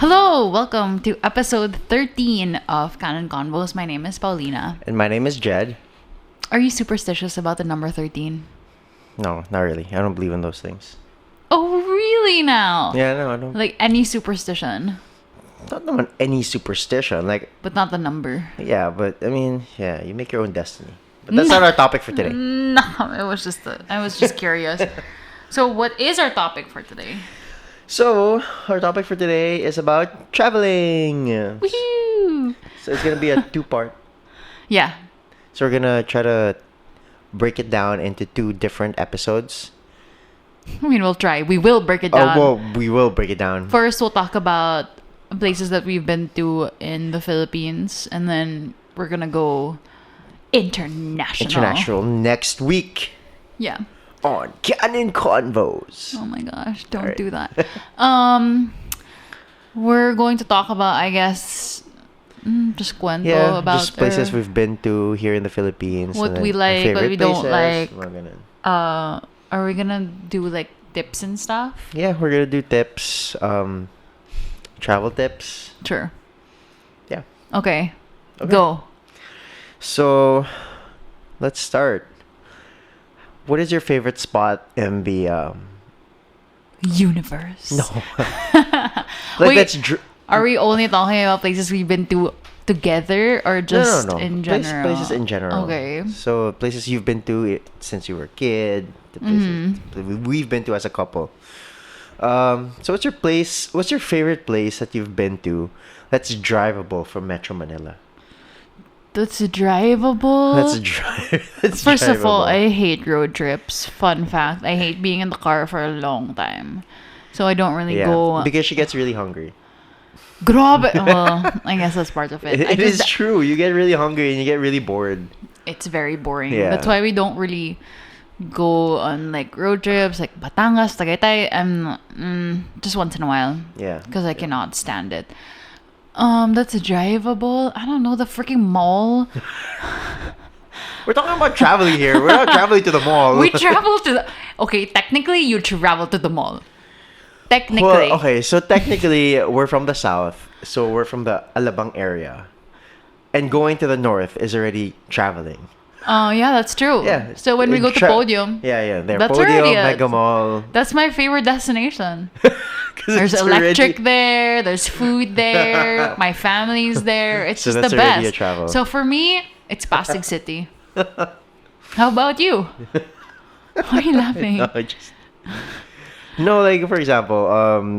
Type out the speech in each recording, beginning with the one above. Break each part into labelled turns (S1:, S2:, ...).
S1: Hello, welcome to episode 13 of Kanin Konvos. My name is Paulina.
S2: And my name is Jed.
S1: Are you superstitious about the number 13?
S2: No, not really. I don't believe in those things.
S1: Oh, really now?
S2: Yeah, no, I don't.
S1: Like any superstition,
S2: Not naman any superstition.
S1: but not the number.
S2: Yeah, but I mean, yeah, you make your own destiny. But that's not our topic for today.
S1: No, I was just curious. So what is our topic for today?
S2: So, our topic for today is about traveling.
S1: Woohoo!
S2: So, it's going to be a two-part.
S1: Yeah.
S2: So, we're going to try to break it down into two different episodes.
S1: I mean, we'll try. We will break it down.
S2: Oh, well, we will break it down.
S1: First, we'll talk about places that we've been to in the Philippines, and then we're gonna go international
S2: next week
S1: Yeah.
S2: on Kanin Konvos.
S1: Oh my gosh, don't
S2: Alright.
S1: do that. We're going to talk about, I guess, just cuento
S2: Yeah,
S1: about
S2: just places
S1: our-
S2: we've been to here in the Philippines.
S1: What
S2: and then
S1: we
S2: our
S1: like, what
S2: favorite
S1: we don't
S2: places.
S1: like.
S2: We're gonna,
S1: Are we gonna do like tips and stuff?
S2: yeah, we're gonna do tips, travel tips.
S1: Sure.
S2: Yeah.
S1: Okay.
S2: Okay.
S1: Go.
S2: So, let's start. What is your favorite spot in the
S1: Universe.
S2: No. Like
S1: Wait,
S2: that's
S1: are we only talking about places we've been to together or just
S2: no.
S1: in general?
S2: Places in general.
S1: Okay.
S2: So places you've been to since you were a kid. The places we've been to as a couple. So what's your favorite place that you've been to that's drivable from Metro Manila?
S1: That's drivable.
S2: That's
S1: First of all,
S2: drivable.
S1: I hate road trips. Fun fact, I hate being in the car for a long time. So I don't really go.
S2: because she gets really hungry.
S1: Grabe. Well, I guess that's part of it.
S2: It is true. You get really hungry and you get really bored.
S1: It's very boring.
S2: Yeah.
S1: That's why we don't really go on like road trips, like Batangas, Tagaytay. Just once in a while.
S2: Yeah.
S1: Because I cannot stand it. That's drivable. I don't know, the freaking mall.
S2: We're talking about traveling here. We're not traveling to the mall.
S1: We travel to the... Okay, technically, you travel to the mall. Technically.
S2: Well, okay, so technically, we're from the south. So we're from the Alabang area. And going to the north is already traveling.
S1: Yeah, that's true.
S2: Yeah.
S1: So when we go to Podium,
S2: Yeah. There.
S1: That's
S2: Podium,
S1: already
S2: Mega Mall.
S1: that's my favorite destination.
S2: 'Cause
S1: There's
S2: it's
S1: electric
S2: already-
S1: there, there's food there, my family's there. It's
S2: So
S1: just
S2: that's
S1: the
S2: already
S1: best.
S2: a travel.
S1: So for me, it's Pasig City. How about you? Why are you laughing?
S2: No, like for example,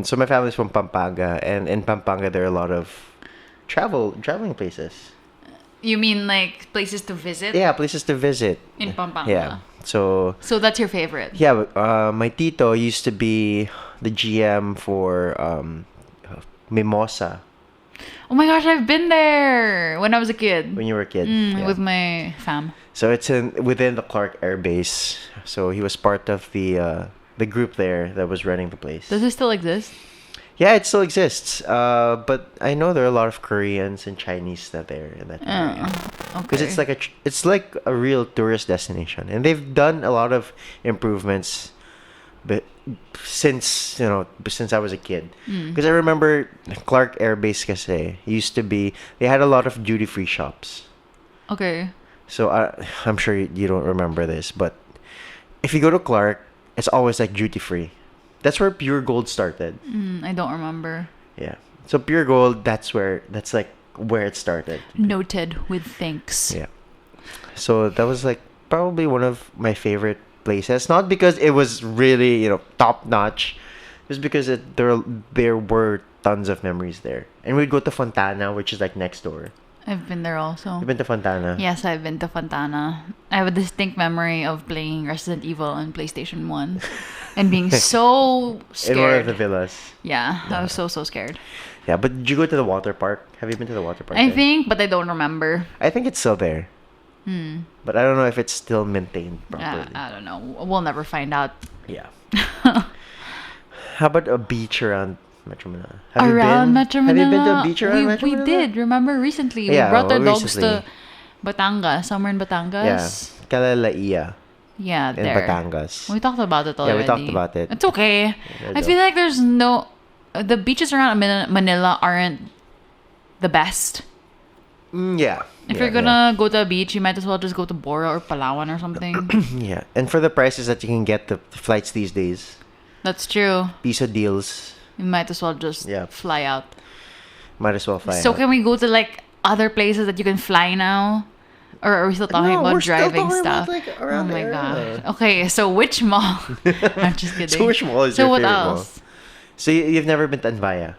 S2: so my family's from Pampanga, and in Pampanga there are a lot of traveling places.
S1: You mean like places to visit
S2: Yeah, places to visit.
S1: in Pampanga?
S2: Yeah. So
S1: So that's your favorite?
S2: yeah, my tito used to be the GM for Mimosa
S1: Oh my gosh, I've been there when I was a kid.
S2: when you were a kid. Yeah.
S1: With my fam.
S2: So it's within the Clark Air Base. So he was part of the group there that was running the place.
S1: Does it still exist?
S2: Yeah, it still exists. But I know there are a lot of Koreans and Chinese that there in that area. Because
S1: Okay.
S2: it's like a real tourist destination, and they've done a lot of improvements, but since I was a kid, because I remember Clark Air Base kasi used to be, they had a lot of duty free shops.
S1: Okay.
S2: So I'm sure you don't remember this, but if you go to Clark, it's always like duty free. That's where Pure Gold started.
S1: I don't remember.
S2: Yeah. So Pure Gold, that's like where it started.
S1: Noted with thanks.
S2: Yeah. So that was like probably one of my favorite places. Not because it was really, top notch. Just because there were tons of memories there. And we'd go to Fontana, which is like next door.
S1: I've been there also.
S2: You've been to Fontana?
S1: Yes, I've been to Fontana. I have a distinct memory of playing Resident Evil on PlayStation 1 and being so
S2: In one of the
S1: scared.
S2: villas.
S1: Yeah, I was so scared.
S2: Yeah, but did you go to the water park? Have you been to the water park?
S1: I
S2: there?
S1: think, but I don't remember.
S2: I think it's still there. But I don't know if it's still maintained properly.
S1: I don't know. We'll never find out.
S2: Yeah. How about a beach around Metro Manila? Have
S1: Around Metro Manila.
S2: Have you been to a beach around Metro
S1: We
S2: Manila?
S1: did. Remember recently?
S2: Yeah,
S1: we brought our
S2: well,
S1: dogs to
S2: recently.
S1: Batangas. Somewhere in
S2: Yeah.
S1: Batangas.
S2: Calalaia
S1: Yeah,
S2: in
S1: there.
S2: Batangas.
S1: We talked about it
S2: Yeah,
S1: already.
S2: we talked about it.
S1: It's okay.
S2: Yeah,
S1: I feel like there's no... the beaches around Manila aren't the best.
S2: Yeah.
S1: If
S2: Yeah,
S1: you're gonna go to a beach, you might as well just go to Bora or Palawan or something.
S2: yeah. And for the prices that you can get the flights these days,
S1: That's true.
S2: piso deals,
S1: You might as well just
S2: Yeah.
S1: fly out.
S2: might as well fly
S1: So
S2: out.
S1: can we go to like other places that you can fly now? Or are we still talking
S2: No,
S1: about
S2: we're still
S1: driving
S2: talking
S1: stuff?
S2: about, like,
S1: Oh
S2: around the
S1: my
S2: area.
S1: god. Okay, so which mall? I'm just kidding.
S2: So which mall is
S1: So
S2: your
S1: what
S2: favorite
S1: else?
S2: mall? So you've never been to Anvaya.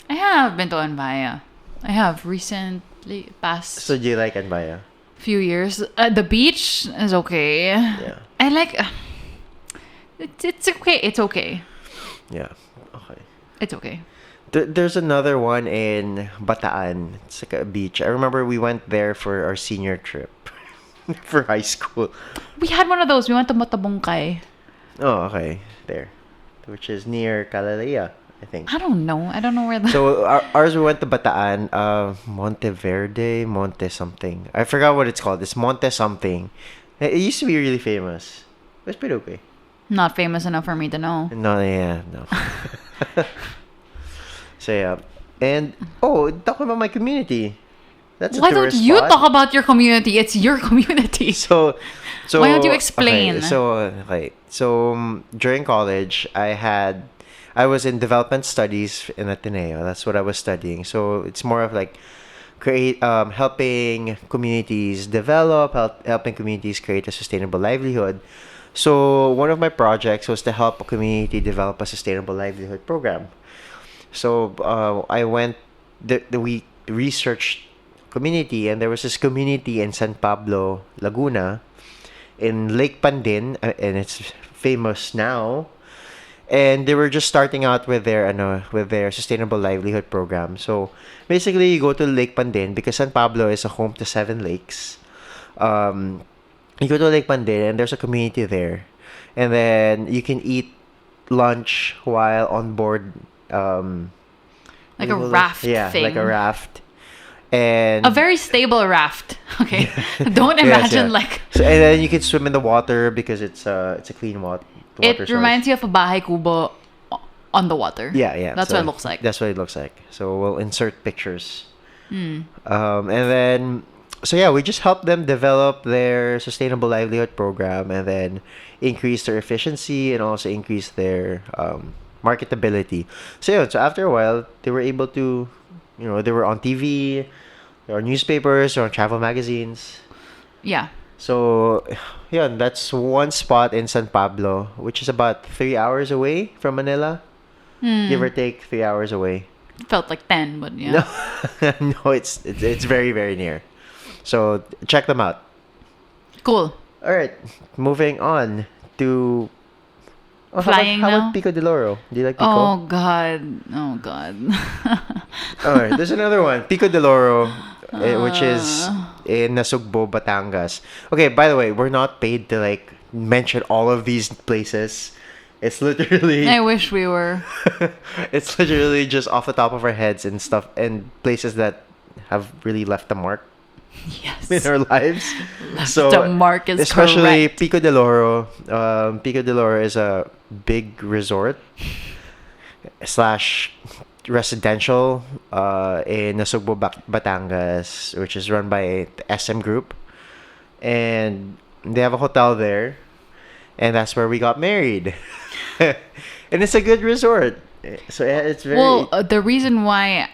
S1: I have been to Anvaya. I have recently past
S2: So do you like Anvaya?
S1: few years. The beach is okay.
S2: Yeah.
S1: I like. It's okay. It's okay.
S2: Yeah. Okay.
S1: It's okay.
S2: There's another one in Bataan. It's like a beach. I remember we went there for our senior trip for high school.
S1: We had one of those. We went to Matabungkay.
S2: Oh, okay. There. Which is near Kalalea, I think.
S1: I don't know. I don't know where the.
S2: So ours, we went to Bataan, Monteverde, Monte something. I forgot what it's called. It's Monte something. It used to be really famous. It was pretty okay.
S1: Not famous enough for me to know.
S2: No, yeah, no. So yeah, and talking about my community. That's a
S1: Why don't
S2: tourist
S1: you
S2: spot.
S1: talk about your community? It's your community.
S2: So
S1: Why don't you explain?
S2: So during college, I was in development studies in Ateneo. That's what I was studying. So it's more of like helping communities develop, helping communities create a sustainable livelihood. So one of my projects was to help a community develop a sustainable livelihood program. So I went, we researched community, and there was this community in San Pablo, Laguna, in Lake Pandin, and it's famous now. And they were just starting out with their sustainable livelihood program. So basically, you go to Lake Pandin because San Pablo is a home to 7 lakes. You go to Lake Pandin, and there's a community there, and then you can eat lunch while on board.
S1: Like a raft
S2: Yeah,
S1: thing.
S2: like a raft. And
S1: A very stable raft. Okay. Don't
S2: Yes,
S1: imagine
S2: yeah.
S1: like.
S2: So, and then you can swim in the water because it's a clean water.
S1: It reminds you of a bahay kubo on the water.
S2: Yeah, yeah.
S1: That's
S2: so
S1: what it looks like.
S2: That's what it looks like. So we'll insert pictures.
S1: Mm.
S2: And then, so yeah, we just help them develop their sustainable livelihood program, and then increase their efficiency and also increase their marketability. So yeah, so after a while, they were able to, they were on TV, they were on newspapers, or on travel magazines.
S1: Yeah.
S2: So, yeah, that's one spot in San Pablo, which is about 3 hours away from Manila. Give or take 3 hours away.
S1: Felt like 10, but yeah.
S2: No, no, it's very, very near. So check them out.
S1: Cool.
S2: All right, moving on to
S1: Flying
S2: how
S1: now?
S2: about Pico de Loro? Do you like Pico?
S1: Oh god. Oh god.
S2: All right, there's another one, Pico de Loro, which is in Nasugbo, Batangas. Okay, by the way, we're not paid to like mention all of these places. It's literally
S1: I wish we were.
S2: it's literally just off the top of our heads and stuff, and places that have really left a mark
S1: Yes.
S2: in our lives.
S1: The mark is
S2: especially
S1: correct.
S2: Pico de Loro. Pico de Loro is a big resort slash residential in Nasugbo, Batangas, which is run by the SM Group, and they have a hotel there, and that's where we got married. And it's a good resort, so yeah, it's very
S1: the reason why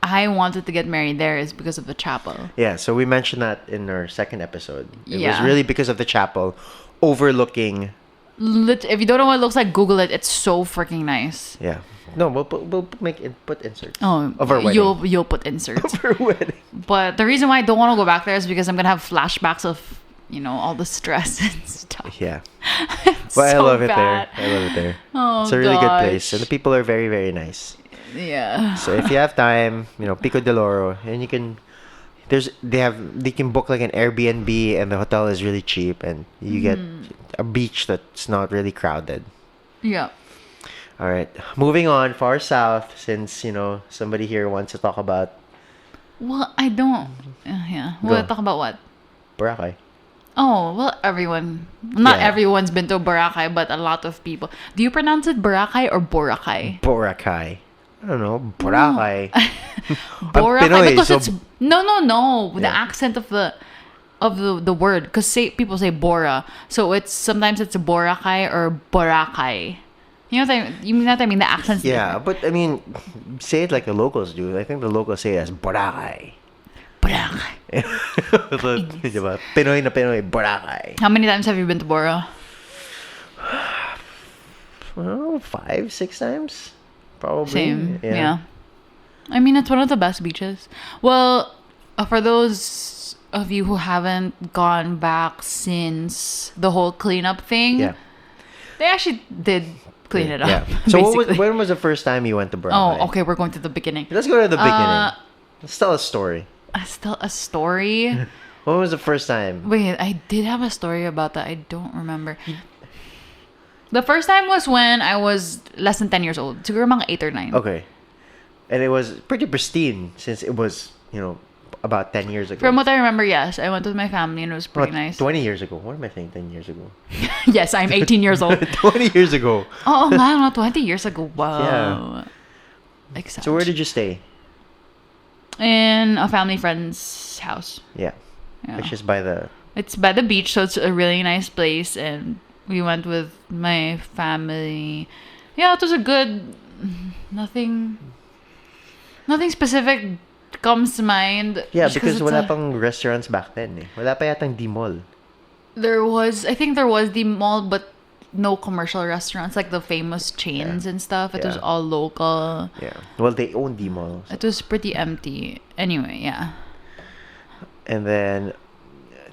S1: I wanted to get married there is because of the chapel.
S2: yeah. So we mentioned that in our second episode. It was
S1: Yeah.
S2: really because of the chapel overlooking.
S1: If you don't know what it looks like, Google it. It's so freaking nice.
S2: Yeah. No, we'll put inserts.
S1: Oh,
S2: Of our wedding.
S1: you'll put inserts.
S2: Of our wedding.
S1: But the reason why I don't want to go back there is because I'm gonna have flashbacks of all the stress and stuff.
S2: Yeah.
S1: It's
S2: But I
S1: so
S2: love it
S1: bad.
S2: there. I love it there.
S1: Oh,
S2: It's a really good place,
S1: gosh.
S2: and the people are very, very nice.
S1: Yeah.
S2: So if you have time, Pico de Loro, and you can, they can book like an Airbnb, and the hotel is really cheap, and you get a beach that's not really crowded.
S1: Yeah.
S2: All right, moving on far south, since somebody here wants to talk about
S1: Well, I don't. Yeah.
S2: Go.
S1: We'll talk about what?
S2: Boracay.
S1: Oh, well, not
S2: Yeah.
S1: everyone's been to Boracay, but a lot of people. Do you pronounce it Boracay or Boracay?
S2: Boracay. I don't know, Boracay.
S1: Boracay
S2: Pinoy,
S1: because
S2: so-
S1: it's no. The
S2: Yeah.
S1: accent of the word, because people say Bora, so it's sometimes it's Boracay or Boracay. You know what I mean? You know what I mean? The accent's
S2: Yeah,
S1: different.
S2: but I mean, say it like the locals do. I think the locals say it as Boracay.
S1: Boracay.
S2: Diba? Pinoy na Pinoy, Boracay.
S1: How many times have you been to Bora?
S2: Well, 5, 6 times? Probably.
S1: Same. Yeah. I mean, it's one of the best beaches. Well, for those of you who haven't gone back since the whole cleanup thing,
S2: Yeah.
S1: they actually did clean it up.
S2: Yeah. So
S1: basically.
S2: when was the first time you went to Boracay?
S1: Oh, okay. We're going to the beginning.
S2: Let's go to the beginning.
S1: Uh,
S2: Let's tell a story.
S1: Still a story.
S2: When was the first time?
S1: Wait, I did have a story about that. I don't remember. The first time was when I was less than 10 years old. Siguro mga 8 or 9.
S2: Okay. And it was pretty pristine since it was, about 10 years ago.
S1: From what I remember, yes. I went with my family and it was pretty
S2: What,
S1: nice.
S2: 20 years ago. What am I saying? 10 years ago.
S1: Yes, I'm 18 years old.
S2: 20 years ago.
S1: Oh, no, 20 years ago. Wow.
S2: Yeah.
S1: Exactly.
S2: So where did you stay?
S1: In a family friend's house.
S2: Yeah.
S1: Yeah.
S2: Which is by the...
S1: It's by the beach, so it's a really nice place. And we went with my family. Yeah, it was a good... Nothing specific comes to mind.
S2: Yeah,
S1: just 'cause
S2: because
S1: it's
S2: wala pang restaurants back then. Wala pa yatang D-Mall.
S1: I think there was the mall, but no commercial restaurants like the famous chains and stuff. It was
S2: Yeah.
S1: all local.
S2: Yeah. Well, they own D-Mall.
S1: It was pretty empty. Anyway, yeah.
S2: And then...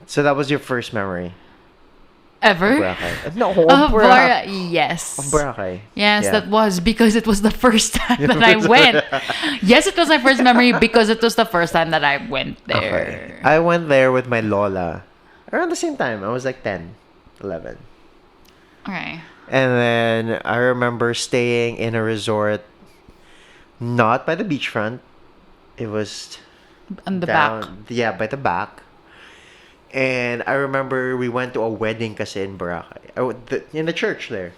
S2: So that was your first memory
S1: Ever?
S2: of Boracay. No,
S1: Of
S2: Boracay.
S1: yes.
S2: Of Boracay.
S1: Yes,
S2: Yeah.
S1: that was because it was the first time that I went. Yes, it was my first memory because it was the first time that I went there.
S2: Okay. I went there with my Lola around the same time. I was like 10, 11.
S1: Okay.
S2: And then I remember staying in a resort not by the beachfront. It was
S1: On the
S2: down,
S1: back.
S2: yeah, by the back. And I remember we went to a wedding kasi in Boracay. In the church there.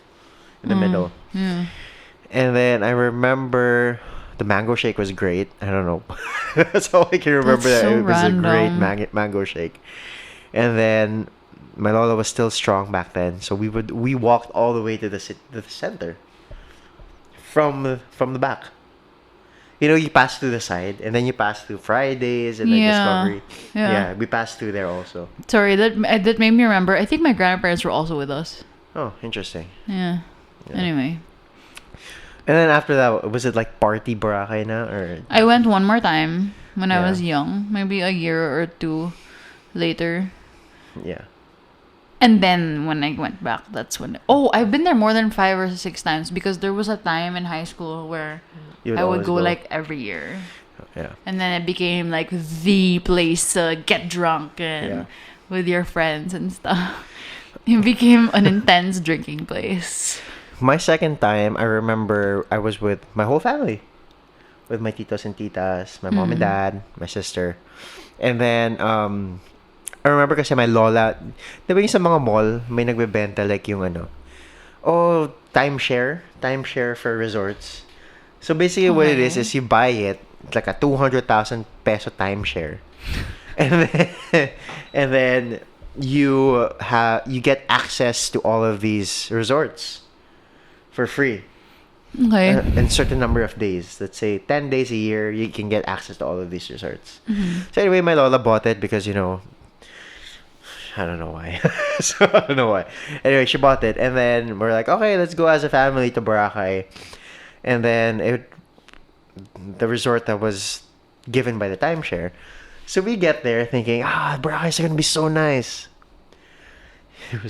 S2: In the middle.
S1: Mm.
S2: And then I remember the mango shake was great. I don't know. That's all I can remember.
S1: That's
S2: That
S1: so
S2: it was a great
S1: random.
S2: mango shake. And then my Lola was still strong back then, so we walked all the way to the center from the back. You pass through the side, and then you pass through Fridays and then
S1: Yeah.
S2: Discovery.
S1: Yeah.
S2: Yeah, we passed through there also.
S1: Sorry, that made me remember. I think my grandparents were also with us.
S2: Oh, interesting.
S1: Yeah.
S2: Yeah.
S1: Anyway,
S2: And then after that, was it like party Boracay na or?
S1: I went one more time when I
S2: Yeah.
S1: was young, maybe a year or two later.
S2: Yeah.
S1: And then when I went back, that's when. Oh, I've been there more than 5 or 6 times because there was a time in high school where
S2: You
S1: I would
S2: always
S1: go like every year.
S2: Yeah.
S1: And then it became like the place to get drunk and
S2: Yeah.
S1: with your friends and stuff. It became an intense drinking place.
S2: My second time, I remember I was with my whole family. With my titos and titas, my mom and dad, my sister. And then, I remember kasi my lola, di ba yung sa mga mall, may nagbebenta like yung timeshare for resorts. So basically what it is you buy it, it's like a 200,000 peso timeshare. And then you get access to all of these resorts for free.
S1: Okay.
S2: In certain number of days. Let's say 10 days a year, you can get access to all of these resorts. So anyway, my lola bought it because, I don't know why. I don't know why. Anyway, she bought it. And then we're like, okay, let's go as a family to Boracay. And then the resort that was given by the timeshare. So we get there thinking, Boracay is going to be so nice. It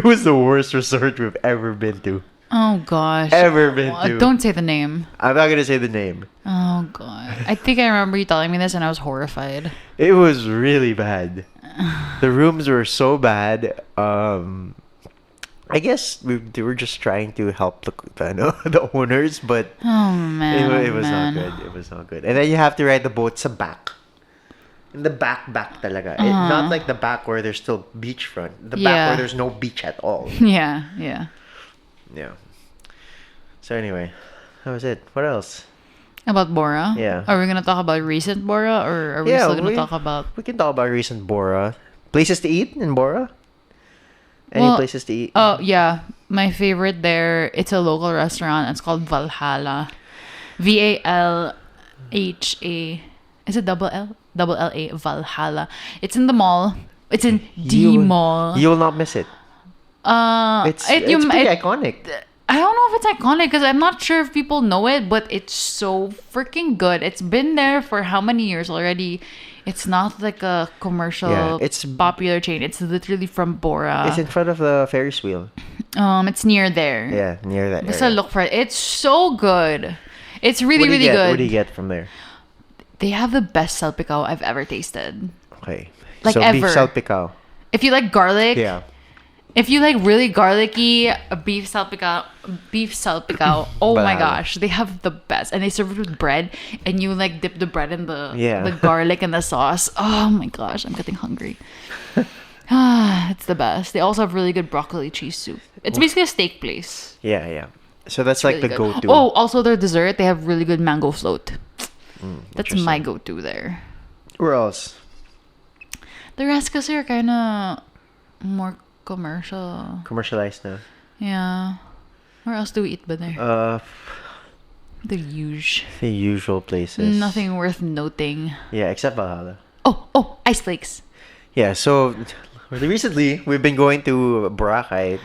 S2: was the worst resort we've ever been to.
S1: Oh gosh.
S2: Ever been to.
S1: Don't say the name.
S2: I'm not gonna say the name.
S1: Oh god. I think I remember you telling me this and I was horrified.
S2: It was really bad. The rooms were so bad. I guess they were just trying to help the owners, but
S1: Oh man.
S2: it was
S1: man.
S2: not good. It was not good. And then you have to ride the boat sa back. In the back talaga. Not like the back where there's still beachfront. The back
S1: Yeah.
S2: where there's no beach at all.
S1: Yeah, yeah.
S2: Yeah. So anyway, that was it. What else?
S1: About Bora?
S2: Yeah.
S1: Are we gonna talk about recent Bora, or are we
S2: Yeah,
S1: still gonna talk about?
S2: we can talk about recent Bora. Places to eat in Bora? Any
S1: Well,
S2: places to eat?
S1: oh yeah, my favorite there. It's a local restaurant. It's called Valhalla. Valha. Is it double L? Double LA. Valhalla. It's in the mall. It's in the mall.
S2: You will not miss it. It's pretty iconic.
S1: I don't know if it's iconic because I'm not sure if people know it, but it's so freaking good. It's been there for how many years already? It's not like a commercial,
S2: it's
S1: popular chain. It's literally from Bora.
S2: It's in front of the Ferris wheel.
S1: It's near there.
S2: Yeah, near that
S1: So
S2: area.
S1: look for it. It's so good. It's really, really good.
S2: What do you get from there?
S1: They have the best salpicao I've ever tasted.
S2: Okay.
S1: Like
S2: so
S1: ever.
S2: beef salpicao.
S1: If you like garlic,
S2: Yeah.
S1: if you like really garlicky beef salpicao, oh my
S2: Banana.
S1: gosh, they have the best, and they serve it with bread, and you like dip the bread in the garlic and the sauce. Oh my gosh, I'm getting hungry. It's the best. They also have really good broccoli cheese soup. It's basically a steak place.
S2: Yeah, yeah. So that's like
S1: Really
S2: the
S1: good.
S2: go-to.
S1: Oh, also their dessert, they have really good mango float. That's
S2: Interesting.
S1: my go-to there.
S2: Where else?
S1: The rest kasi are kind of more commercial.
S2: Commercialized now.
S1: Yeah. Where else do we eat by there? The
S2: usual places.
S1: Nothing worth noting.
S2: Yeah, except Valhalla.
S1: Oh, ice flakes.
S2: Yeah, so recently we've been going to Boracay.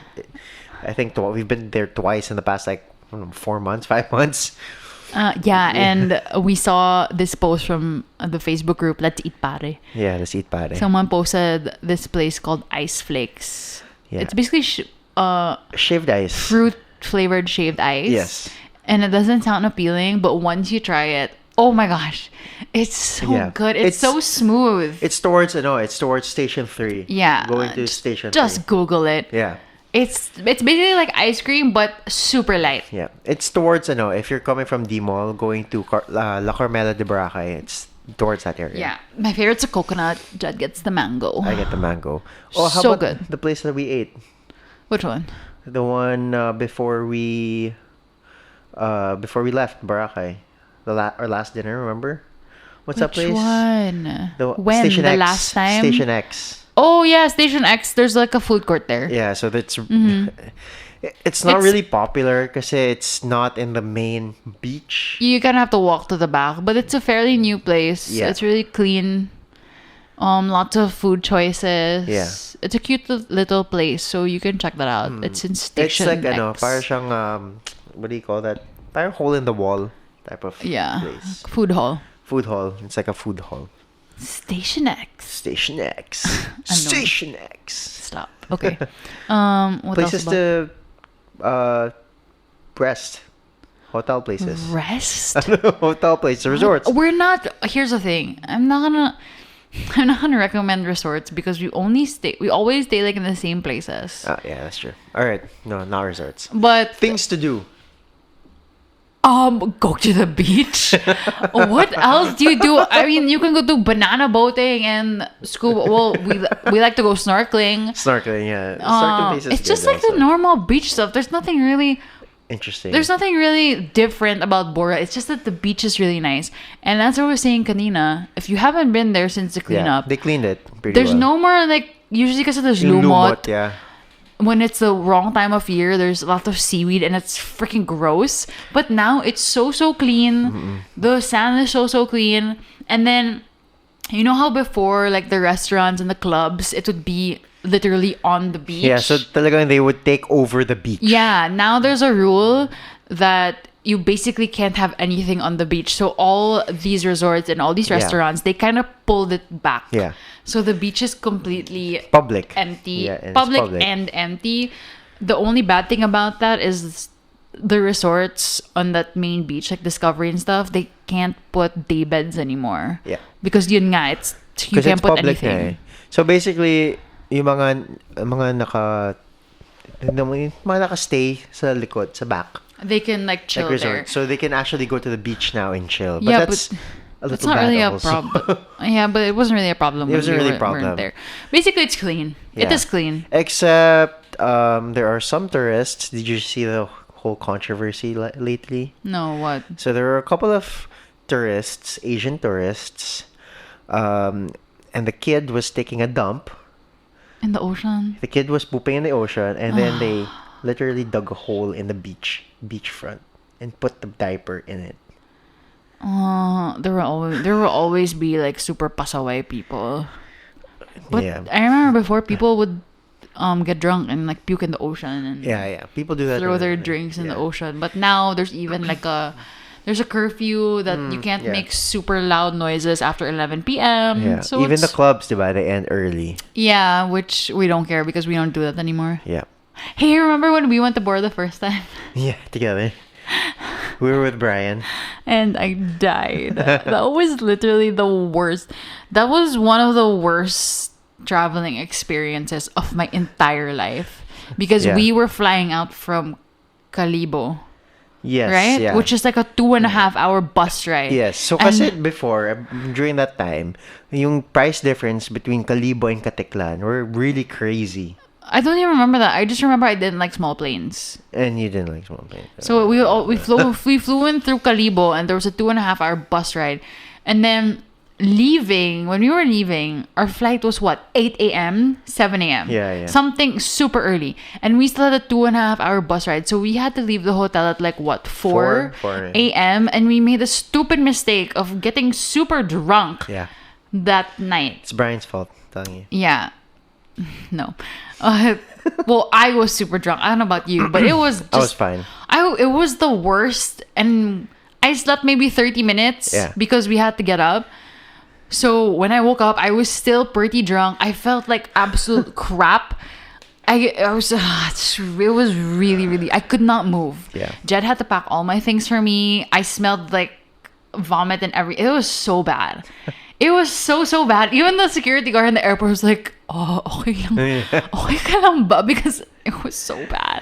S2: I think we've been there twice in the past 4 months, 5 months.
S1: Yeah, and we saw this post from the Facebook group, Let's Eat Pare.
S2: Yeah, let's eat pare.
S1: Someone posted this place called Ice Flakes.
S2: Yeah.
S1: It's basically
S2: Shaved ice.
S1: fruit flavored shaved ice.
S2: Yes.
S1: And it doesn't sound appealing, but once you try it, oh my gosh, it's so good. It's so smooth.
S2: It's towards Station 3.
S1: Yeah.
S2: Going to Station 3.
S1: Just Google it.
S2: Yeah.
S1: It's basically like ice cream, but super light.
S2: Yeah. It's towards, if you're coming from D Mall, going to La Carmela de Boracay, it's towards that area.
S1: Yeah. My favorite's a coconut. Jed gets the mango.
S2: I get the mango. Oh, how
S1: So
S2: about
S1: good.
S2: the place that we ate?
S1: Which one?
S2: The one before we left Boracay. Our last dinner, remember? What's that place?
S1: Which one? When?
S2: Station
S1: The
S2: X.
S1: last time?
S2: Station X.
S1: Oh, yeah, Station X. There's like a food court there.
S2: Yeah, so that's
S1: Mm-hmm.
S2: it's not really popular because it's not in the main beach.
S1: You kind of have to walk to the back, but it's a fairly new place.
S2: Yeah.
S1: It's really clean. Lots of food choices.
S2: Yeah.
S1: It's a cute little place, so you can check that out. It's in Station
S2: It's like
S1: X.
S2: parang siyang what do you call that? Parang hole in the wall type of
S1: Yeah.
S2: place.
S1: Food hall.
S2: Food hall. It's like a food hall.
S1: Station X.
S2: Station X. Station X.
S1: Stop. Okay. What
S2: Places
S1: else
S2: to rest. Hotel places.
S1: Rest?
S2: Hotel places, resorts.
S1: We're not. Here's the thing. I'm not gonna recommend resorts because we always stay like in the same places.
S2: Yeah, that's true. All right, no, not resorts.
S1: But
S2: Things to do.
S1: go to the beach. What else do you do? I mean, you can go do banana boating and scuba. Well, we like to go snorkeling.
S2: Snorkeling, yeah. Snorkeling places.
S1: It's just like the normal beach stuff. There's nothing really different about Bora. It's just that the beach is really nice. And that's what I was saying kanina. If you haven't been there since the cleanup,
S2: they cleaned it pretty
S1: there's
S2: well.
S1: no more like usually because there's
S2: Yung
S1: lumot.
S2: yeah.
S1: When it's the wrong time of year, there's a lot of seaweed and it's freaking gross. But now it's so clean.
S2: Mm-mm.
S1: The sand is so clean. And then you know how before like the restaurants and the clubs, it would be literally on the beach.
S2: Yeah, so talagang they would take over the beach.
S1: Yeah, now there's a rule that you basically can't have anything on the beach. So all these resorts and all these restaurants, they kind of pulled it back.
S2: Yeah.
S1: So the beach is completely
S2: Public.
S1: empty.
S2: Yeah, and it's
S1: Public and empty. The only bad thing about that is the resorts on that main beach, like Discovery and stuff, they can't put day beds anymore.
S2: Yeah.
S1: Because yun nga, you can't put
S2: public
S1: anything.
S2: na eh. So basically, yung mga naka-stay sa likod, sa back.
S1: They can like chill
S2: like
S1: there.
S2: So they can actually go to the beach now and chill. But
S1: Yeah,
S2: that's a
S1: It's
S2: little
S1: not
S2: bad
S1: really
S2: also.
S1: a problem. Yeah, but it wasn't really a problem.
S2: It wasn't
S1: when we
S2: really a problem.
S1: weren't there. Basically, it's clean. It
S2: Yeah.
S1: is clean.
S2: Except there are some tourists. Did you see the whole controversy lately?
S1: No, what?
S2: So there were a couple of tourists, Asian tourists, and the kid was taking a dump.
S1: In the ocean?
S2: The kid was pooping in the ocean, and then they literally dug a hole in the beachfront, and put the diaper in it.
S1: There will always be like super pasaway people. But
S2: yeah.
S1: I remember before people would get drunk and like puke in the ocean and
S2: Yeah. People do that.
S1: throw their drinks in the ocean. But now there's even like there's a curfew that you can't make super loud noises after 11 p.m.
S2: Yeah.
S1: So
S2: even the clubs, diba, they end early.
S1: Yeah, which we don't care because we don't do that anymore.
S2: Yeah.
S1: Hey, remember when we went to Bora the first time?
S2: Yeah, together. We were with Brian.
S1: And I died. That was literally the worst. That was one of the worst traveling experiences of my entire life. Because we were flying out from Calibo.
S2: Yes.
S1: Right?
S2: Yeah.
S1: Which is like a 2.5 hour bus ride.
S2: Yes. So kasi before, during that time, yung price difference between Calibo and Caticlan were really crazy.
S1: I don't even remember that. I just remember I didn't like small planes.
S2: And you didn't like small planes.
S1: So we flew in through Calibo, and there was a 2.5 hour bus ride. And then when we were leaving, our flight was what, 8 a.m., 7 a.m.
S2: Yeah.
S1: Something super early. And we still had a 2.5 hour bus ride. So we had to leave the hotel at like what, 4 a.m. And we made a stupid mistake of getting super drunk that night.
S2: It's Brian's fault, telling you.
S1: Yeah. No. Well, I was super drunk. I don't know about you, but it was just...
S2: I was fine.
S1: It was the worst. And I slept maybe 30 minutes because we had to get up. So when I woke up, I was still pretty drunk. I felt like absolute crap. It was really, really... I could not move.
S2: Yeah.
S1: Jed had to pack all my things for me. I smelled like vomit and everything. It was so bad. It was so bad. Even the security guard in the airport was like, "Oh, okay lang, okay ka lang ba?" Because it was so bad.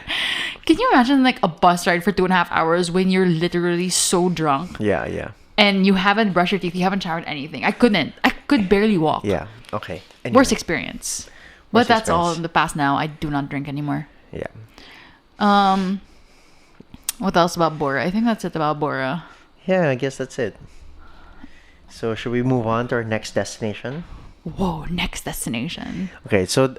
S1: Can you imagine like a bus ride for 2.5 hours when you're literally so drunk?
S2: Yeah.
S1: And you haven't brushed your teeth, you haven't showered anything. I could barely walk.
S2: Yeah. Okay. Anyway.
S1: Worst experience. But that's all in the past now. I do not drink anymore.
S2: Yeah.
S1: What else about Bora? I think that's it about Bora.
S2: Yeah, I guess that's it. So should we move on to our next destination?
S1: Whoa, next destination.
S2: Okay, so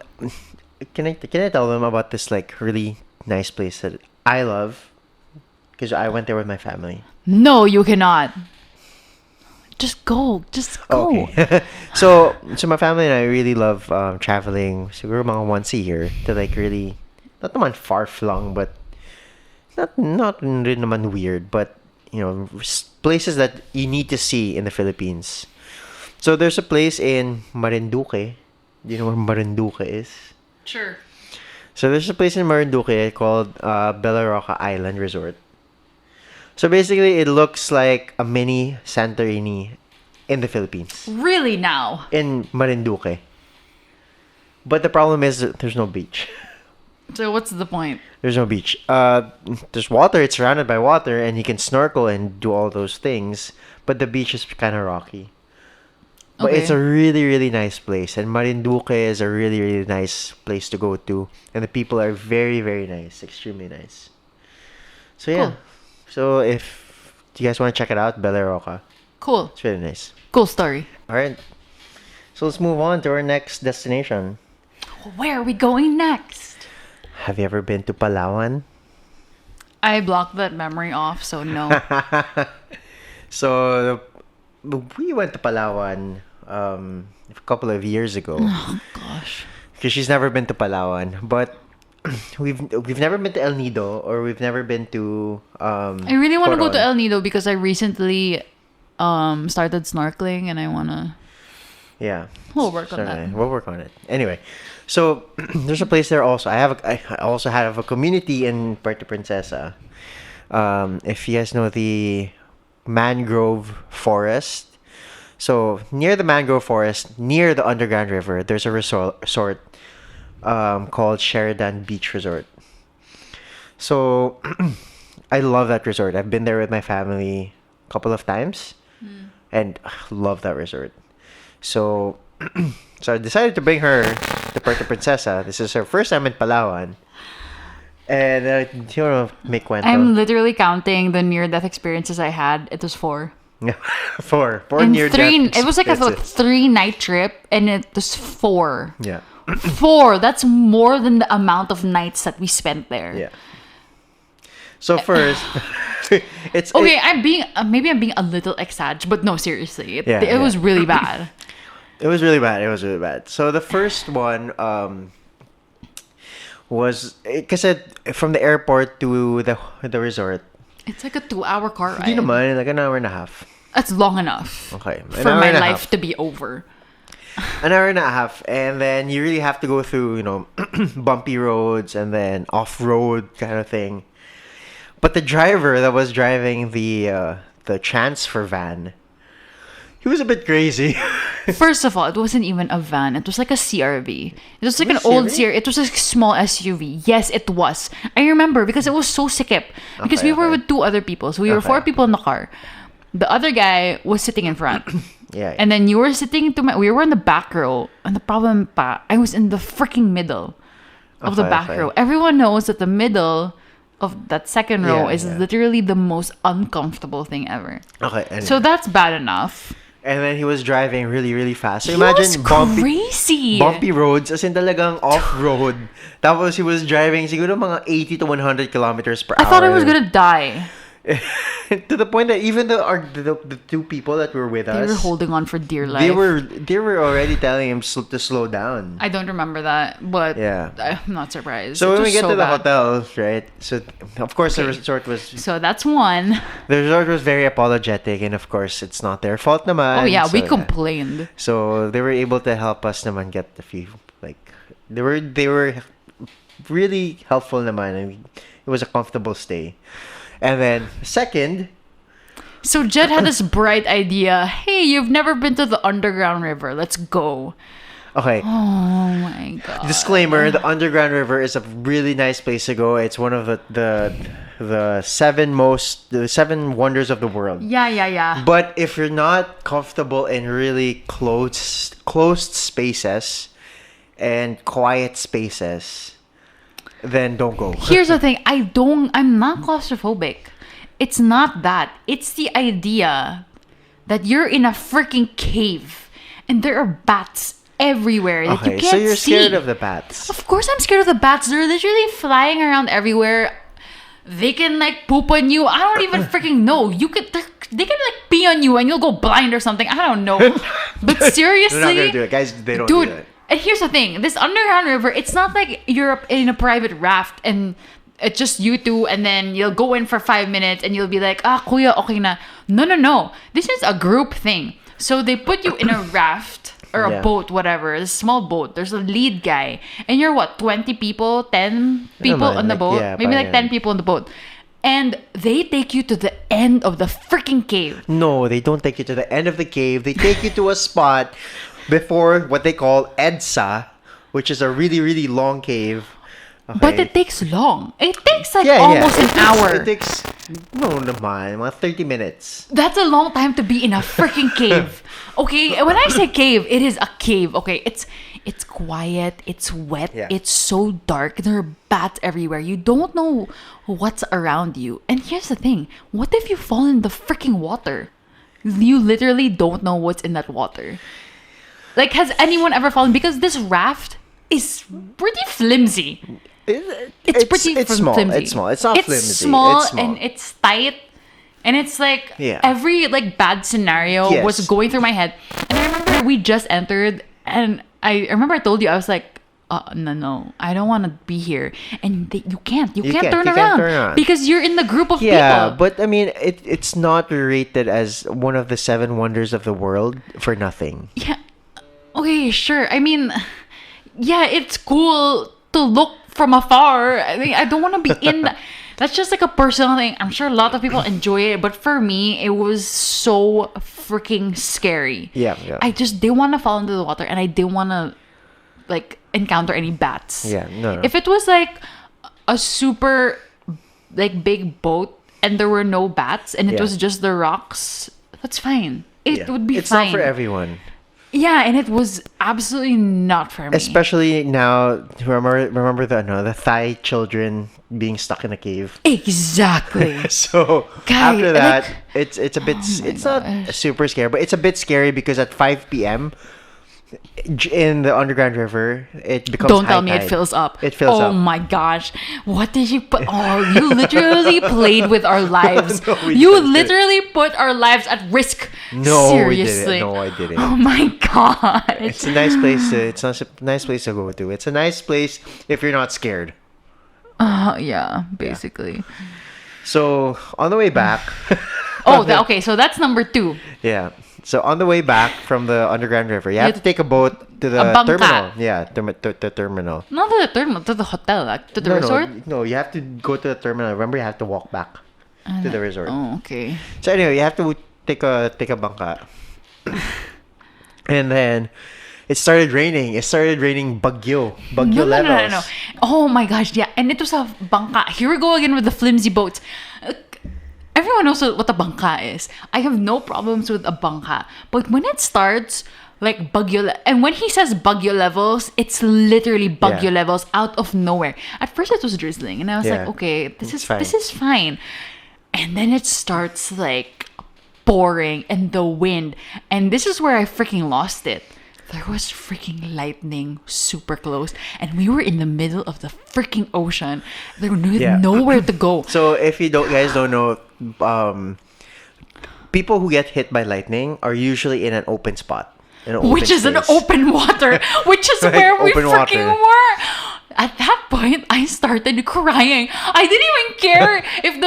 S2: can I tell them about this like really nice place that I love? Because I went there with my family.
S1: No, you cannot. Just go.
S2: Okay. so my family and I really love traveling. So we're mga once a year to like really, not naman far flung, but not rin naman weird, but you know, places that you need to see in the Philippines. So there's a place in Marinduque. Do you know where Marinduque is?
S1: Sure.
S2: So there's a place in Marinduque called Bella Roca Island Resort. So basically, it looks like a mini Santorini in the Philippines.
S1: Really now?
S2: In Marinduque. But the problem is that there's no beach.
S1: So what's the point?
S2: There's no beach. There's water. It's surrounded by water, and you can snorkel and do all those things. But the beach is kind of rocky. But it's a really, really nice place. And Marinduque is a really, really nice place to go to. And the people are very, very nice. Extremely nice. So yeah.
S1: Cool.
S2: So if you guys want to check it out, Bella Roca.
S1: Cool.
S2: It's really nice.
S1: Cool story.
S2: All right. So let's move on to our next destination.
S1: Where are we going next?
S2: Have you ever been to Palawan?
S1: I blocked that memory off, so no.
S2: So we went to Palawan a couple of years ago.
S1: Oh gosh.
S2: Because she's never been to Palawan, but we've never been to El Nido, or we've never been to
S1: I really want to go to El Nido because I recently started snorkeling and I want to.
S2: Yeah.
S1: We'll work on that.
S2: We'll work on it. Anyway, so there's a place there also. I also have a community in Puerto Princesa. If you guys know the mangrove forest. So near the mangrove forest, near the underground river, there's a resort called Sheridan Beach Resort. So I love that resort. I've been there with my family a couple of times and love that resort. So I decided to bring her to Puerto Princesa. This is her first time in Palawan. And do you want to make cuento?
S1: I'm literally counting the near-death experiences I had. It was 4.
S2: Four
S1: And
S2: near-death.
S1: it was like a 3-night trip, and it was 4.
S2: Yeah.
S1: 4. That's more than the amount of nights that we spent there.
S2: Yeah. So first, it's
S1: okay. I'm being a little exaggerated, but no, seriously, it was really bad.
S2: It was really bad. So the first one was kasi from the airport to the resort.
S1: It's like a 2-hour car ride.
S2: Hindi naman, like an hour and a half.
S1: That's long enough.
S2: Okay.
S1: For my life to be over.
S2: An hour and a half, and then you really have to go through, bumpy roads and then off-road kind of thing. But the driver that was driving the transfer van, he was a bit crazy.
S1: First of all, it wasn't even a van. It was like a CRV. It was like an old CRV. It was a small SUV. Yes, it was. I remember because it was so sikip. Because we were with 2 other people. So we were 4 people in the car. The other guy was sitting in front.
S2: Yeah.
S1: And then you were sitting we were in the back row. And the problem I was in the freaking middle of the back row. Everyone knows that the middle of that second row is literally the most uncomfortable thing ever.
S2: Okay. Anyway.
S1: So that's bad enough.
S2: And then he was driving really, really fast. So
S1: He
S2: imagine
S1: was crazy.
S2: bumpy roads, as in talagang off-road. Tapos he was driving siguro mga 80 to 100 kilometers per hour.
S1: I thought I was gonna die.
S2: To the point that even the 2 people that were with us,
S1: They were holding on for dear life.
S2: they were already telling him to slow down.
S1: I don't remember that, but
S2: Yeah.
S1: I'm not surprised.
S2: So
S1: It
S2: when we
S1: was
S2: get
S1: so
S2: to the
S1: bad.
S2: hotel, right? So of course
S1: Okay.
S2: the resort was
S1: So that's one.
S2: very apologetic, and of course it's not their fault naman.
S1: Oh yeah, we
S2: So,
S1: complained.
S2: So they were able to help us naman get a few, like they were really helpful naman, and it was a comfortable stay. And then second,
S1: So Jed had this bright idea. Hey, you've never been to the underground river. Let's go.
S2: okay.
S1: Oh my god.
S2: Disclaimer: the underground river is a really nice place to go. It's one of the 7 wonders of the world.
S1: Yeah.
S2: But if you're not comfortable in really closed spaces and quiet spaces, then don't go.
S1: Here's the thing. I'm not claustrophobic. It's not that. It's the idea that you're in a freaking cave and there are bats everywhere that you can't see.
S2: So you're scared of the bats.
S1: Of course I'm scared of the bats. They're literally flying around everywhere. They can like poop on you. I don't even freaking know. They can like pee on you and you'll go blind or something. I don't know. But seriously,
S2: They're not gonna do it, guys. They don't do that.
S1: And here's the thing. This underground river, it's not like you're in a private raft and it's just you two and then you'll go in for 5 minutes and you'll be like, kuya, okay na. No. This is a group thing. So they put you in a raft or a boat, whatever, a small boat. There's a lead guy. And you're what, 20 people, 10 people on the boat? Maybe like 10 people on the boat. And they take you to the end of the freaking cave.
S2: No, they don't take you to the end of the cave. They take you to a spot before what they call EDSA, which is a really, really long cave. Okay.
S1: But it takes long. It takes like almost an hour.
S2: It takes, no naman, mga 30 minutes.
S1: That's a long time to be in a freaking cave. Okay, when I say cave, it is a cave. Okay, it's quiet, it's wet, it's so dark. There are bats everywhere. You don't know what's around you. And here's the thing: what if you fall in the freaking water? You literally don't know what's in that water. Like, has anyone ever fallen? Because this raft is pretty flimsy. It's pretty
S2: small.
S1: flimsy.
S2: It's small. It's not flimsy.
S1: It's small and it's tight. And it's like every like bad scenario was going through my head. And I remember we just entered and I remember I told you, I was like, no, I don't want to be here. And you can't turn around because you're in the group of people.
S2: Yeah, but I mean, it's not rated as one of the 7 wonders of the world for nothing.
S1: Yeah. Okay, sure. I mean, yeah, it's cool to look from afar. I mean, I don't want to be in. That's just like a personal thing. I'm sure a lot of people enjoy it, but for me, it was so freaking scary.
S2: Yeah.
S1: I just didn't want to fall into the water, and I didn't want to like encounter any bats.
S2: Yeah, no.
S1: If it was like a super like big boat and there were no bats and it was just the rocks, that's fine. It would be
S2: it's
S1: fine.
S2: not for everyone.
S1: Yeah, and it was absolutely not for me.
S2: Especially now, remember the Thai children being stuck in a cave.
S1: Exactly.
S2: So
S1: Guy,
S2: after that,
S1: like,
S2: it's a bit it's not
S1: gosh.
S2: super scary, but it's a bit scary because at 5 p.m. in the underground river, it becomes
S1: Don't
S2: high
S1: tell me it
S2: tide.
S1: fills up.
S2: It fills
S1: oh
S2: up.
S1: my gosh. What did you put? Oh, you literally played with our lives.
S2: No, we
S1: You
S2: didn't.
S1: literally put our lives at risk.
S2: No,
S1: Seriously.
S2: we didn't. No, I didn't.
S1: Oh my gosh.
S2: It's a nice place. It's a nice place to go to. It's a nice place if you're not scared.
S1: Yeah, basically.
S2: So on the way back.
S1: Okay. So that's number 2.
S2: Yeah. So on the way back from the underground river, you have to take a boat to the
S1: A bangka.
S2: terminal. Yeah, the terminal.
S1: Not to the terminal, to the hotel, like, to the resort.
S2: No, you have to go to the terminal. Remember, you have to walk back to the resort.
S1: Oh, okay.
S2: So anyway, you have to take a bangka. And then it started raining. It started raining bagyo levels.
S1: No. Oh my gosh, yeah. And it was a bangka. Here we go again with the flimsy boats. Everyone knows what a bangka is. I have no problems with a bangka. But when it starts, like bagyo, and when he says bagyo levels, it's literally bagyo levels out of nowhere. At first it was drizzling. And I was like, okay, this is fine. And then it starts like pouring and the wind. And this is where I freaking lost it. There was freaking lightning super close, and we were in the middle of the freaking ocean. There was nowhere to go.
S2: So if you guys don't know, people who get hit by lightning are usually in an open spot,
S1: Which is an open water, which is where we
S2: Open
S1: freaking
S2: water.
S1: were. At that point, I started crying. I didn't even care if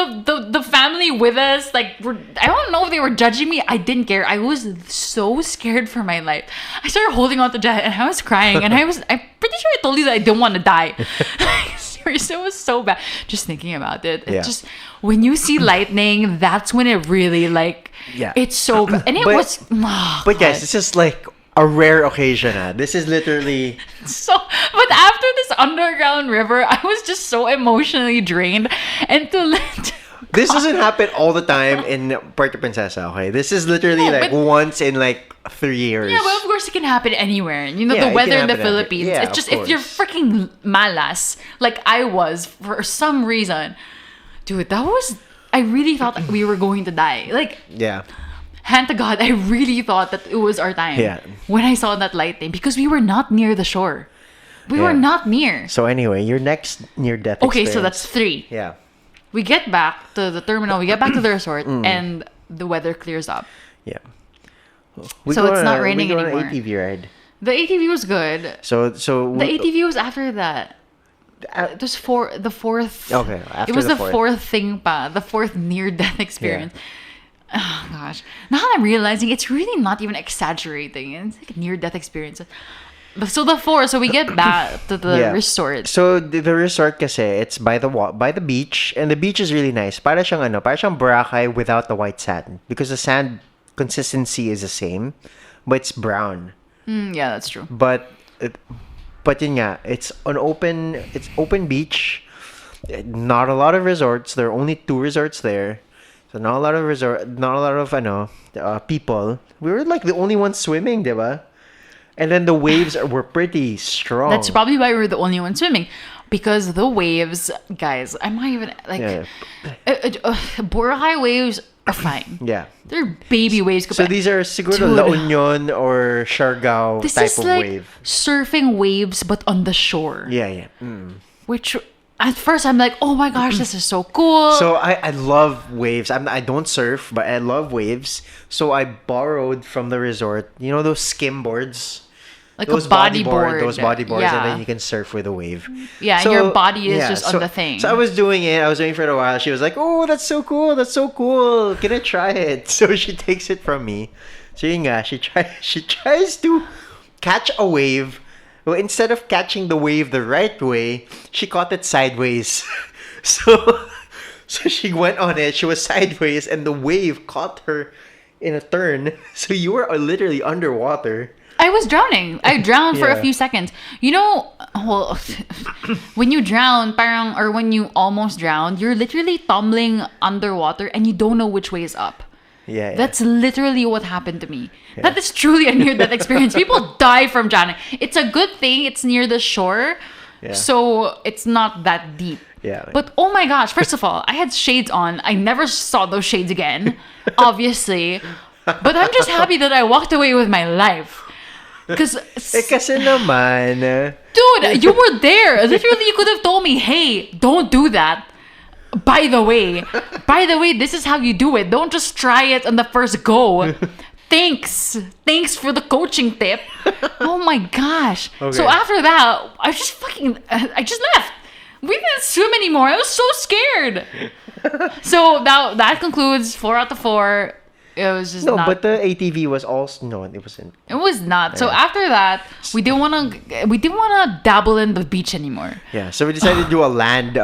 S1: the family with us, like, I don't know if they were judging me. I didn't care. I was so scared for my life. I started holding on to Jed and I was crying. And I'm pretty sure I told you that I didn't want to die. Seriously, it was so bad. Just thinking about it. It just, when you see lightning, that's when it really, like, it's so bad. And it was... Oh,
S2: but guys, this is like a rare occasion. This is literally...
S1: But after this underground river, I was just so emotionally drained. And
S2: this doesn't happen all the time in Puerto Princesa, okay? This is literally once in like 3 years.
S1: Yeah, but of course it can happen anywhere. You know, the weather in the Philippines.
S2: Yeah,
S1: it's just, if you're freaking malas, like I was, for some reason. Dude, I really thought we were going to die. Like...
S2: Yeah.
S1: Hand to God, I really thought that it was our time.
S2: Yeah.
S1: When I saw that lightning, because we were not near the shore. We were not near.
S2: So anyway, your next near-death
S1: experience. So that's 3.
S2: Yeah.
S1: We get back to the terminal, we get back to the resort, and the weather clears up.
S2: Yeah.
S1: So it's not raining anymore.
S2: We go on an ATV ride.
S1: The ATV was good.
S2: So
S1: the ATV was after that. It was the fourth.
S2: Okay, after
S1: it was the
S2: fourth.
S1: fourth thing pa, the fourth near-death experience. Yeah. Oh gosh. Now I'm realizing it's really not even exaggerating. It's like a near-death experience. So we get back to the resort.
S2: So the resort kasi, it's by the beach, and the beach is really nice. Para siyang Boracay without the white sand, because the sand consistency is the same, but it's brown.
S1: Yeah, that's true.
S2: But yun nga, it's open beach. Not a lot of resorts. There are only 2 resorts there. So not a lot of people. We were like the only ones swimming, diba? And then the waves were pretty strong.
S1: That's probably why we were the only ones swimming. Because the waves, guys, I'm not even, like... Boracay waves are fine.
S2: Yeah.
S1: They're baby waves.
S2: So these are siguro La Union or Siargao type of wave.
S1: Surfing waves, but on the shore.
S2: Yeah.
S1: Which... At first, I'm like, oh my gosh, this is so cool.
S2: So I love waves. I don't surf, but I love waves. So I borrowed from the resort, you know, those skim boards?
S1: Like those a bodyboard.
S2: Those bodyboards, and then you can surf with a wave.
S1: Yeah, so, and your body is just on the thing.
S2: So I was doing it. I was doing it for a while. She was like, oh, that's so cool. That's so cool. Can I try it? So she takes it from me. So yun nga, she tries to catch a wave. Well, instead of catching the wave the right way, she caught it sideways. So she went on it. She was sideways, and the wave caught her in a turn. So you were literally underwater.
S1: I was drowning. I drowned for a few seconds. You know, well, when you drown, when you almost drown, you're literally tumbling underwater, and you don't know which way is up.
S2: Yeah,
S1: That's literally what happened to me. Yeah. That is truly a near-death experience. People die from drowning. It's a good thing it's near the shore, so it's not that deep.
S2: Yeah.
S1: But oh my gosh, first of all, I had shades on. I never saw those shades again, obviously. But I'm just happy that I walked away with my life. Because
S2: kasi naman.
S1: Dude, you were there. Literally, you could have told me, hey, don't do that. By the way, this is how you do it. Don't just try it on the first go. Thanks for the coaching tip. Oh my gosh. Okay. So after that, I just left. We didn't swim anymore. I was so scared. So that concludes 4 out of 4. It was just not.
S2: But the ATV was also it wasn't.
S1: It was not. Yeah. So after that, we didn't want to dabble in the beach anymore.
S2: Yeah. So we decided to do a land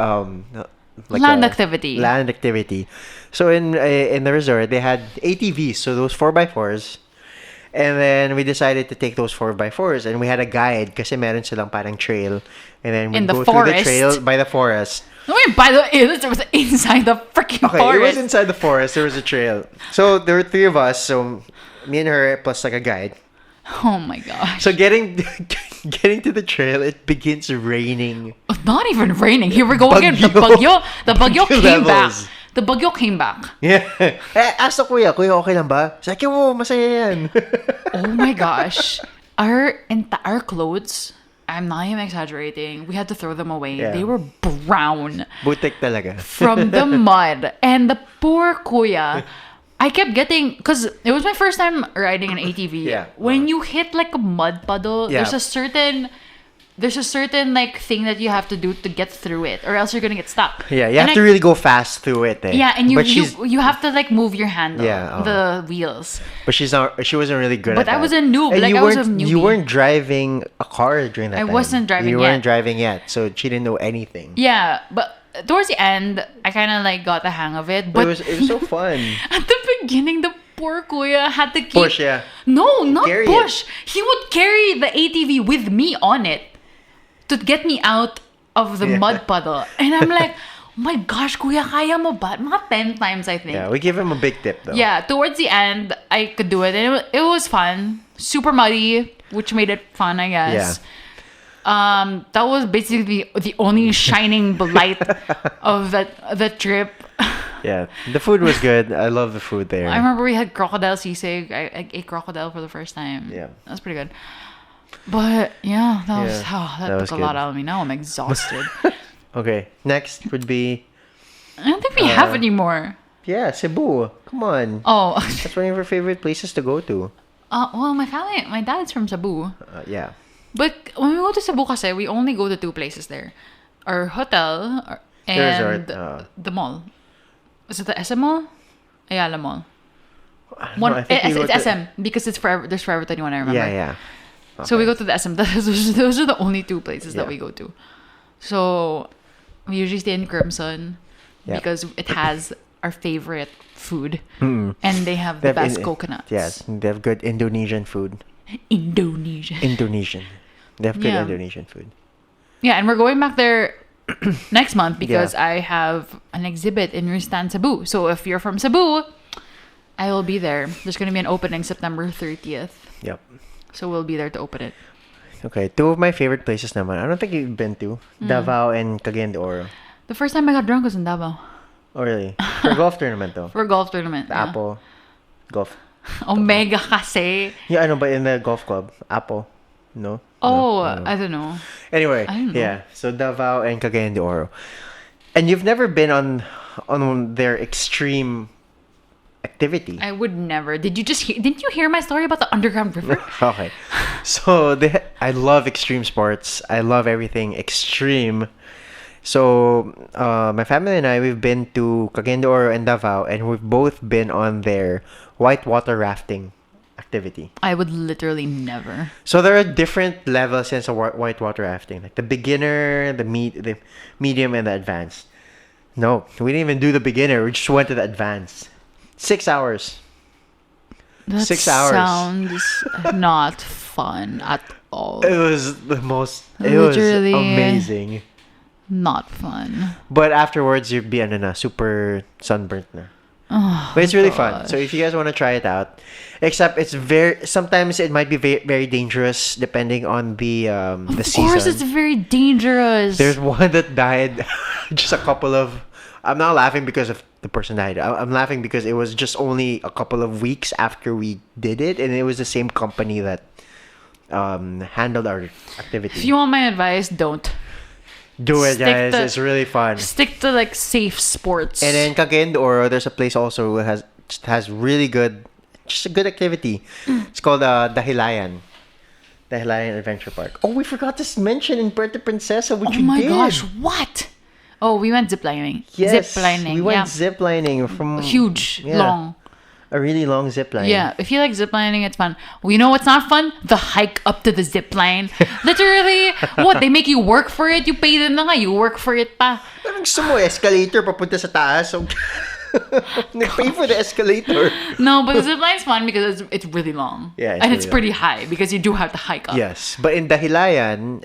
S1: activity.
S2: Land activity. So in the resort, they had ATVs, so those 4x4s. And then we decided to take those 4x4s, and we had a guide kasi meron silang parang trail. And then we go through the trail by the forest.
S1: No, wait, by the way, it was inside the freaking forest.
S2: Okay, it was inside the forest. There was a trail. So there were 3 of us. So me and her plus like a guide.
S1: Oh my gosh.
S2: So getting to the trail, it begins raining.
S1: Not even raining. Here we go again. The bagyo came back. The bagyo came back.
S2: Yeah. Ask kuya, okay lang ba? Sabi mo, masaya yan.
S1: Oh my gosh. Our clothes, I'm not even exaggerating. We had to throw them away. Yeah. They were brown.
S2: Butik talaga.
S1: From the mud. And the poor kuya, I kept getting, because it was my first time riding an ATV.
S2: Yeah.
S1: When you hit like a mud puddle, there's a certain like thing that you have to do to get through it, or else you're gonna get stuck.
S2: Yeah, you have to really go fast through it.
S1: Yeah, and you have to like move your handle, the wheels.
S2: But she wasn't really good at that.
S1: But I was a noob.
S2: And
S1: I was a newbie.
S2: You weren't driving a car during that time.
S1: I wasn't driving yet.
S2: You weren't driving yet, so she didn't know anything.
S1: Yeah, but towards the end, I kind of like got the hang of it. But
S2: it was so fun.
S1: At the beginning, the poor kuya had to keep...
S2: Push, yeah.
S1: No, not push. He would carry the ATV with me on it to get me out of the mud puddle. And I'm like, oh my gosh, kuya, kaya mo ba? Mga 10 times, I think.
S2: Yeah, we give him a big tip, though.
S1: Yeah, towards the end, I could do it. And it was fun. Super muddy, which made it fun, I guess. Yeah. That was basically the only shining light of the trip.
S2: Yeah, the food was good. I love the food there.
S1: I remember we had crocodile sisig. I ate crocodile for the first time.
S2: Yeah,
S1: that was pretty good. But yeah, that took a lot out of me. Now I'm exhausted.
S2: Okay, next would be...
S1: I don't think we have any more.
S2: Yeah, Cebu. Come on.
S1: Oh.
S2: That's one of our favorite places to go to.
S1: Well, my dad's from Cebu.
S2: Yeah.
S1: But when we go to Cebu kasi, we only go to 2 places there. Our hotel and the mall. Is it the SM Mall? Ayala Mall. It's SM because it's forever. There's Forever 21, I remember.
S2: Yeah.
S1: Okay. So we go to the SM. Those are the only 2 places that we go to. So we usually stay in Crimson because it has our favorite food. Mm. And they have the best coconuts.
S2: Yes, they have good Indonesian food.
S1: Indonesian.
S2: They have good Indonesian food. Yeah,
S1: and we're going back there next month because I have an exhibit in Ristan, Cebu. So if you're from Cebu, I will be there. There's going to be an opening September 30th.
S2: Yep.
S1: So we'll be there to open it.
S2: Okay, 2 of my favorite places naman. I don't think you've been to. Davao and Cagayan de Oro.
S1: The first time I got drunk was in Davao.
S2: Oh, really? For a golf tournament, though.
S1: For a golf tournament,
S2: Apple. Golf.
S1: Omega kasi.
S2: Yeah, I know, but in the golf club. Apple. No?
S1: Oh, no. I don't know.
S2: Anyway, so Davao and Cagayan de Oro. And you've never been on their extreme activity.
S1: I would never. Didn't you hear my story about the underground river?
S2: Okay. So I love extreme sports. I love everything extreme. So my family and I, we've been to Cagayan de Oro and Davao, and we've both been on their whitewater rafting activity.
S1: I would literally never.
S2: So there are different levels in whitewater rafting, like the beginner, the medium, and the advanced. No, we didn't even do the beginner. We just went to the advanced. 6 hours.
S1: That
S2: 6 hours.
S1: Sounds not fun at all.
S2: It was the most. It was amazing.
S1: Not fun.
S2: But afterwards, you'd be super sunburnt na.
S1: Oh,
S2: But it's really fun.
S1: gosh.
S2: So if you guys want to try it out, except sometimes it might be very dangerous depending on the
S1: Of
S2: season.
S1: course, it's very dangerous.
S2: There's one that died just a couple of. I'm not laughing because of the person died. I'm laughing because it was just only a couple of weeks after we did it, and it was the same company that handled our activity.
S1: If you want my advice, don't.
S2: Do it,
S1: Stick
S2: guys.
S1: to-
S2: It's really fun.
S1: Stick to like safe sports.
S2: And in Cagayan de Oro, there's a place also that has really good, just a good activity. It's called Dahilayan. Dahilayan Adventure Park. Oh, we forgot to mention in Puerto Princesa, which
S1: oh
S2: we
S1: my
S2: did.
S1: gosh, what? Oh, we went ziplining.
S2: Yes,
S1: Ziplining.
S2: we went
S1: yeah.
S2: ziplining from
S1: Huge,
S2: yeah,
S1: long.
S2: a really long zip line.
S1: Yeah, if you like ziplining, it's fun. Well, you know what's not fun? The hike up to the zipline. Literally, what? They make you work for it? You pay them na nga, you work for it pa.
S2: Parang gusto mo escalator papunta sa taas. So, nag-pay for the escalator.
S1: No, but the zipline's fun because it's really long.
S2: Yeah,
S1: and
S2: really
S1: it's pretty high because you do have to hike up.
S2: Yes, but in Dahilayan,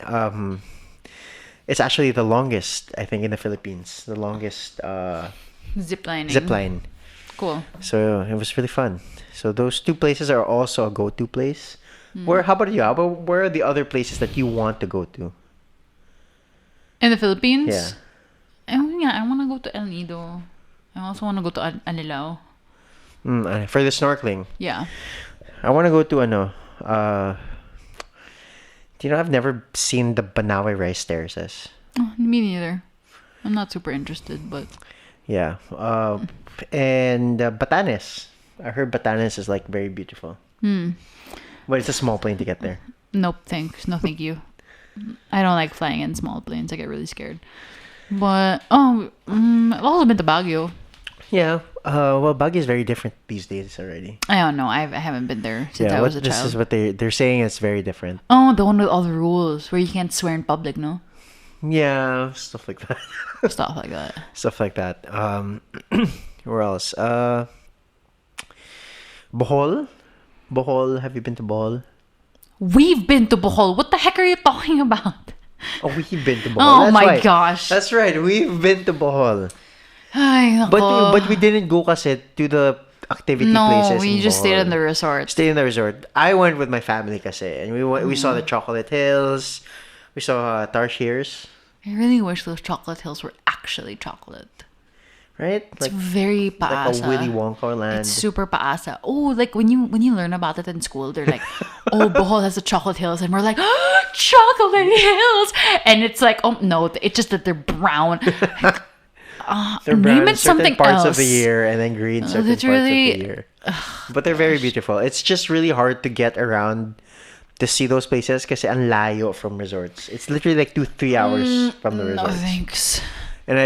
S2: it's actually the longest, I think, in the Philippines. The longest
S1: Ziplining.
S2: zip line.
S1: Cool.
S2: So it was really fun. So those two places are also a go-to place. How about you? Where are the other places that you want to go to?
S1: In the Philippines?
S2: Yeah.
S1: I want to go to El Nido. I also want to go to Anilao.
S2: For the snorkeling,
S1: Yeah.
S2: I want to go to I've never seen the Banawe rice terraces.
S1: Oh, me neither. I'm not super interested, but
S2: Yeah. And Batanes. I heard Batanes is like very beautiful. But it's a small plane to get there.
S1: nope, thanks. No, thank you. I don't like flying in small planes. I get really scared. But I've also been to Baguio.
S2: Yeah. Well, Baguio is very different these days already.
S1: I don't know. I haven't been there since I was a
S2: this
S1: child.
S2: is what they're saying. It's very different.
S1: Oh, the one with all the rules where you can't swear in public, no?
S2: Yeah, stuff like that.
S1: Stuff like that.
S2: Stuff like that. Where else? Bohol. Bohol. Have you been to Bohol?
S1: We've been to Bohol. What the heck are you talking about?
S2: Oh, we've been to Bohol.
S1: Oh
S2: That's
S1: my
S2: right.
S1: gosh.
S2: That's right. We've been to Bohol.
S1: Ay, nako.
S2: But we didn't go kasi to the activity
S1: no,
S2: places.
S1: we
S2: in
S1: just stayed
S2: Bohol.
S1: in the resort.
S2: Stayed in the resort. I went with my family kasi, and we saw the Chocolate Hills. We saw Tarsiers.
S1: I really wish those chocolate hills were actually chocolate.
S2: Right?
S1: It's very paasa.
S2: like a Willy Wonka land.
S1: It's super paasa. Oh, like when you learn about it in school, they're like, "Oh, Bohol has the chocolate hills," and we're like, oh, "Chocolate hills!" And it's like, "Oh no, it's just that they're brown."
S2: They're
S1: name
S2: brown
S1: it
S2: certain
S1: something
S2: parts of
S1: else.
S2: the year and then green certain
S1: Literally,
S2: parts of the year. But they're very beautiful. It's just really hard to get around to see those places kasi ang layo from resorts. It's literally like 2-3 hours from the
S1: No
S2: resorts.
S1: thanks.
S2: And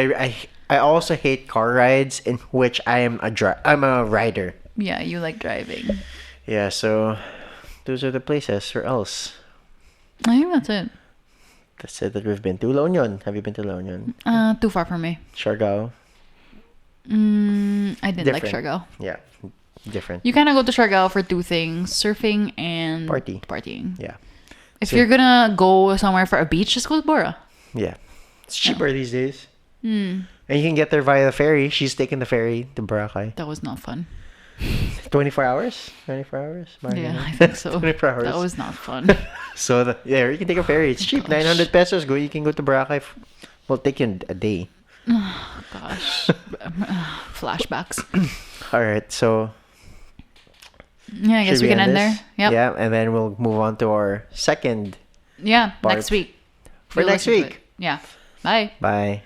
S2: I also hate car rides in which I'm a rider.
S1: Yeah, you like driving.
S2: Yeah, so those are the places. Where else?
S1: I think that's it.
S2: That's it that we've been to. La Union. Have you been to La Union?
S1: Too far from me.
S2: Siargao.
S1: I didn't like
S2: Different.
S1: Siargao.
S2: Yeah, different.
S1: You kind of go to Siargao for two things: surfing and partying.
S2: Yeah,
S1: If
S2: So-
S1: you're gonna go somewhere for a beach, just go to Bora.
S2: yeah. It's cheaper these days. And you can get there via the ferry. She's taking the ferry to Boracay.
S1: That was not fun.
S2: 24 hours? 24 hours?
S1: Yeah, I think so.
S2: 24 hours.
S1: That was not fun.
S2: So, you can take a ferry. It's cheap. 900 pesos. You can go to Boracay. Well, take you a day.
S1: Gosh. Flashbacks.
S2: All right. So,
S1: Yeah, I guess
S2: should
S1: we can end
S2: this?
S1: there. Yep.
S2: Yeah. And then we'll move on to our second
S1: Yeah,
S2: part
S1: next week.
S2: for
S1: You'll
S2: next
S1: listen to
S2: week.
S1: it. Yeah. Bye.
S2: Bye.